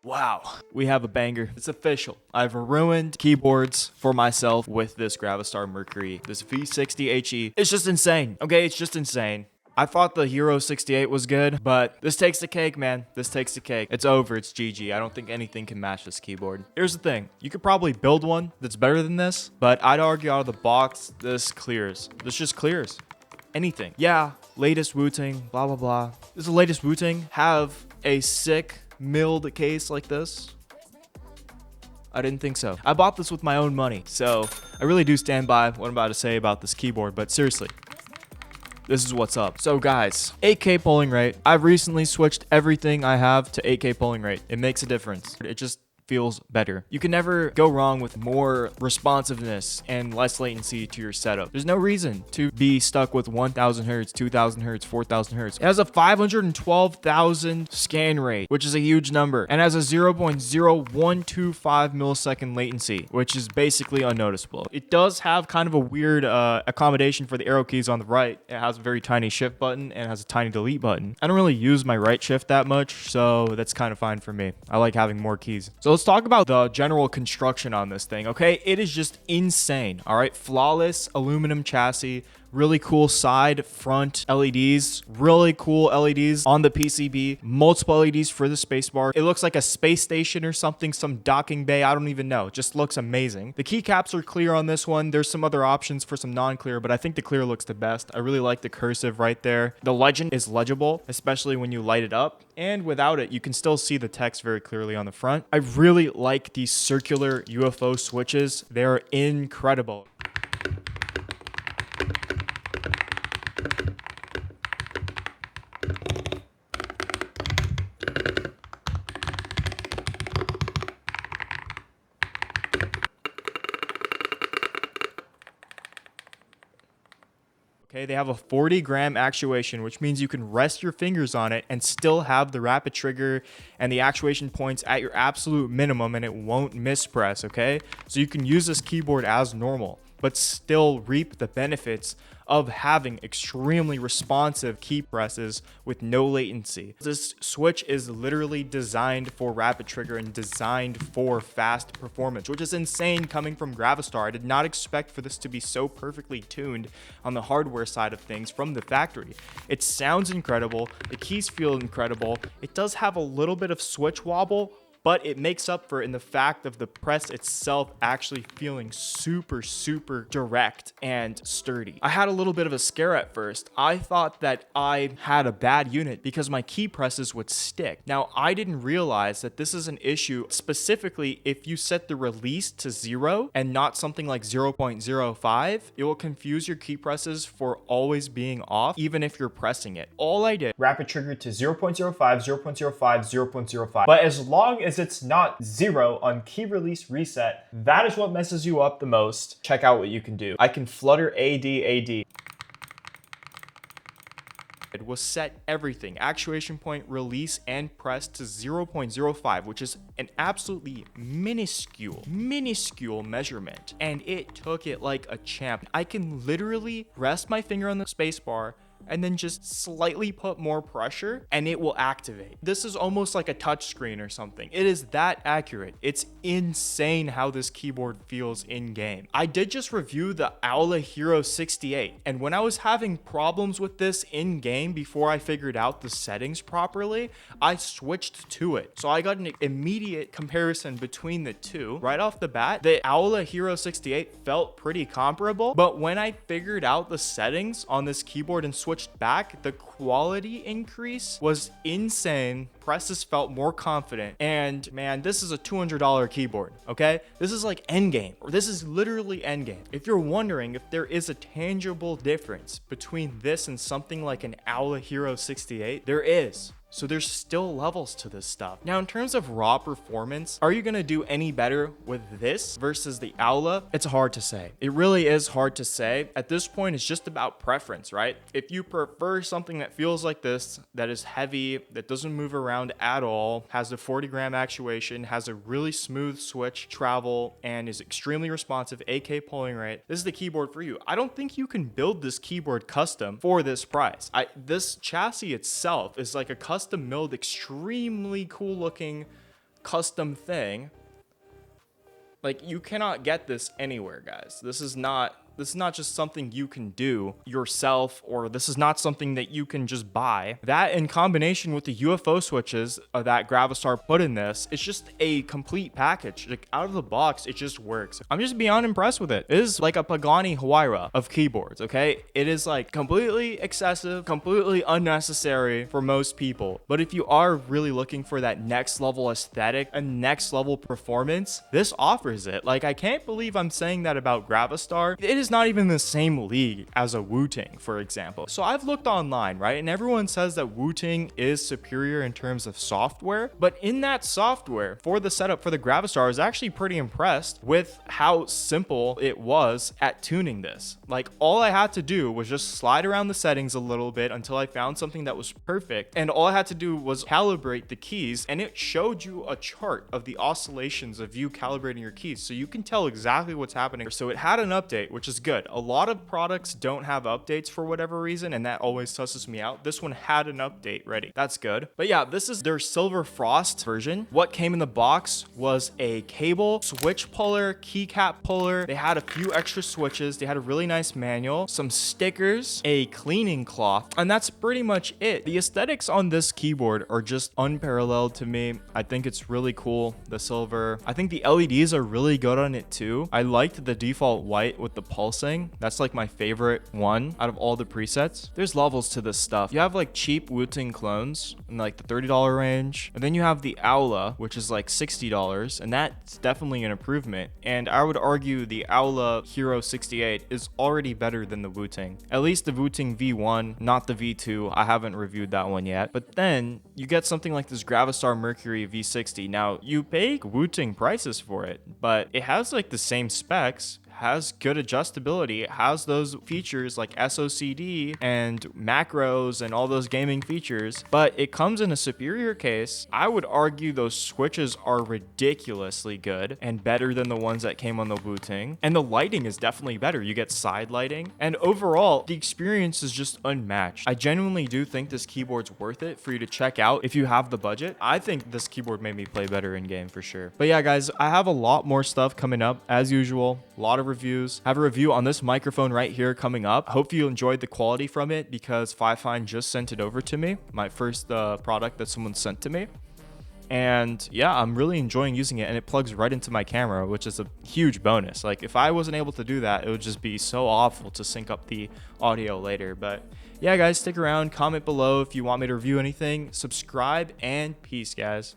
Wow, we have a banger. It's official. I've ruined keyboards for myself with this Gravastar Mercury, this V60 HE. It's just insane. Okay, it's just insane. I thought the Hero 68 was good, but this takes the cake, man. This takes the cake. It's over. It's GG. I don't think anything can match this keyboard. Here's the thing. You could probably build one that's better than this, but I'd argue out of the box, this clears. This just clears. Anything. Yeah, latest Wooting, blah, blah, blah. This is the latest Wooting. Have a sick milled case like this? I didn't think so. I bought this with my own money, so I really do stand by what I'm about to say about this keyboard, but seriously, this is what's up. So guys, 8K polling rate. I've recently switched everything I have to 8K polling rate. It makes a difference. It just feels better. You can never go wrong with more responsiveness and less latency to your setup. There's no reason to be stuck with 1000 hertz, 2000 hertz, 4000 hertz. It has a 512,000 scan rate, which is a huge number, and has a 0.0125 millisecond latency, which is basically unnoticeable. It does have kind of a weird accommodation for the arrow keys on the right. It has a very tiny shift button and has a tiny delete button. I don't really use my right shift that much, so that's kind of fine for me. I like having more keys. So let's talk about the general construction on this thing, okay? It is just insane, all right? Flawless aluminum chassis, really cool side, front LEDs, really cool LEDs on the PCB, multiple LEDs for the spacebar. It looks like a space station or something, some docking bay, I don't even know. It just looks amazing. The keycaps are clear on this one. There's some other options for some non-clear, but I think the clear looks the best. I really like the cursive right there. The legend is legible, especially when you light it up. And without it, you can still see the text very clearly on the front. I really like these circular UFO switches. They're incredible. Okay, they have a 40-gram actuation, which means you can rest your fingers on it and still have the rapid trigger and the actuation points at your absolute minimum, and it won't mispress, okay? So you can use this keyboard as normal, but still reap the benefits of having extremely responsive key presses with no latency. This switch is literally designed for rapid trigger and designed for fast performance, which is insane coming from Gravastar. I did not expect for this to be so perfectly tuned on the hardware side of things from the factory. It sounds incredible. The keys feel incredible. It does have a little bit of switch wobble, but it makes up for it in the fact of the press itself actually feeling super, super direct and sturdy. I had a little bit of a scare at first. I thought that I had a bad unit because my key presses would stick. Now, I didn't realize that this is an issue specifically if you set the release to 0 and not something like 0.05, it will confuse your key presses for always being off, even if you're pressing it. All I did, rapid trigger to 0.05, 0.05, 0.05. But as long as it's not 0 on key release reset, that is what messes you up the most. Check out what you can do. I can flutter AD. It will set everything, actuation point, release, and press to 0.05, which is an absolutely minuscule measurement. And it took it like a champ. I can literally rest my finger on the spacebar and then just slightly put more pressure and it will activate. This is almost like a touch screen or something. It is that accurate. It's insane how this keyboard feels in game. I did just review the Aula Hero 68, and when I was having problems with this in game before I figured out the settings properly, I switched to it. So I got an immediate comparison between the two. Right off the bat, the Aula Hero 68 felt pretty comparable, but when I figured out the settings on this keyboard and switched back, the quality increase was insane. Presses felt more confident, and man, this is a $200 keyboard, okay? This is like endgame, or this is literally endgame. If you're wondering if there is a tangible difference between this and something like an Aula Hero 68, there is. So there's still levels to this stuff. Now, in terms of raw performance, are you gonna do any better with this versus the Aula? It's hard to say. It really is hard to say. At this point, it's just about preference, right? If you prefer something that feels like this, that is heavy, that doesn't move around at all, has a 40-gram actuation, has a really smooth switch travel, and is extremely responsive, 8K polling rate, this is the keyboard for you. I don't think you can build this keyboard custom for this price. This chassis itself is like a custom milled, extremely cool looking custom thing. Like, you cannot get this anywhere, guys. This is not just something you can do yourself, or this is not something that you can just buy. That, in combination with the UFO switches that Gravastar put in this, it's just a complete package. Like, out of the box, it just works. I'm just beyond impressed with it. It is like a Pagani Huayra of keyboards, okay? It is like completely excessive, completely unnecessary for most people. But if you are really looking for that next level aesthetic and next level performance, this offers it. Like, I can't believe I'm saying that about Gravastar. It is not even the same league as a Wooting, for example. So I've looked online, right? And everyone says that Wooting is superior in terms of software, but in that software for the setup for the Gravastar, I was actually pretty impressed with how simple it was at tuning this. Like, all I had to do was just slide around the settings a little bit until I found something that was perfect. And all I had to do was calibrate the keys, and it showed you a chart of the oscillations of you calibrating your keys. So you can tell exactly what's happening. So it had an update, which is good. A lot of products don't have updates for whatever reason, and that always susses me out. This one had an update ready. That's good. But yeah, this is their Silver Frost version. What came in the box was a cable, switch puller, keycap puller. They had a few extra switches. They had a really nice manual, some stickers, a cleaning cloth, and that's pretty much it. The aesthetics on this keyboard are just unparalleled to me. I think it's really cool. The silver. I think the LEDs are really good on it too. I liked the default white with the pulsing. That's like my favorite one out of all the presets. There's levels to this stuff. You have like cheap Wooting clones in like the $30 range, and then you have the Aula, which is like $60, and that's definitely an improvement. And I would argue the Aula Hero 68 is already better than the Wooting. At least the Wooting V1, not the V2. I haven't reviewed that one yet. But then you get something like this Gravastar Mercury V60. Now, you pay Wooting prices for it, but it has like the same specs, has good adjustability, it has those features like SOCD and macros and all those gaming features, but it comes in a superior case. I would argue those switches are ridiculously good and better than the ones that came on the Wooting, and the lighting is definitely better. You get side lighting, and overall the experience is just unmatched. I genuinely do think this keyboard's worth it for you to check out if you have the budget. I think this keyboard made me play better in game for sure. But yeah, guys, I have a lot more stuff coming up as usual. A lot of reviews. I have a review on this microphone right here coming up. Hope you enjoyed the quality from it, because Fifine just sent it over to me. My first product that someone sent to me. And yeah, I'm really enjoying using it, and it plugs right into my camera, which is a huge bonus. Like, if I wasn't able to do that, it would just be so awful to sync up the audio later. But yeah, guys, stick around, comment below if you want me to review anything, subscribe, and peace, guys.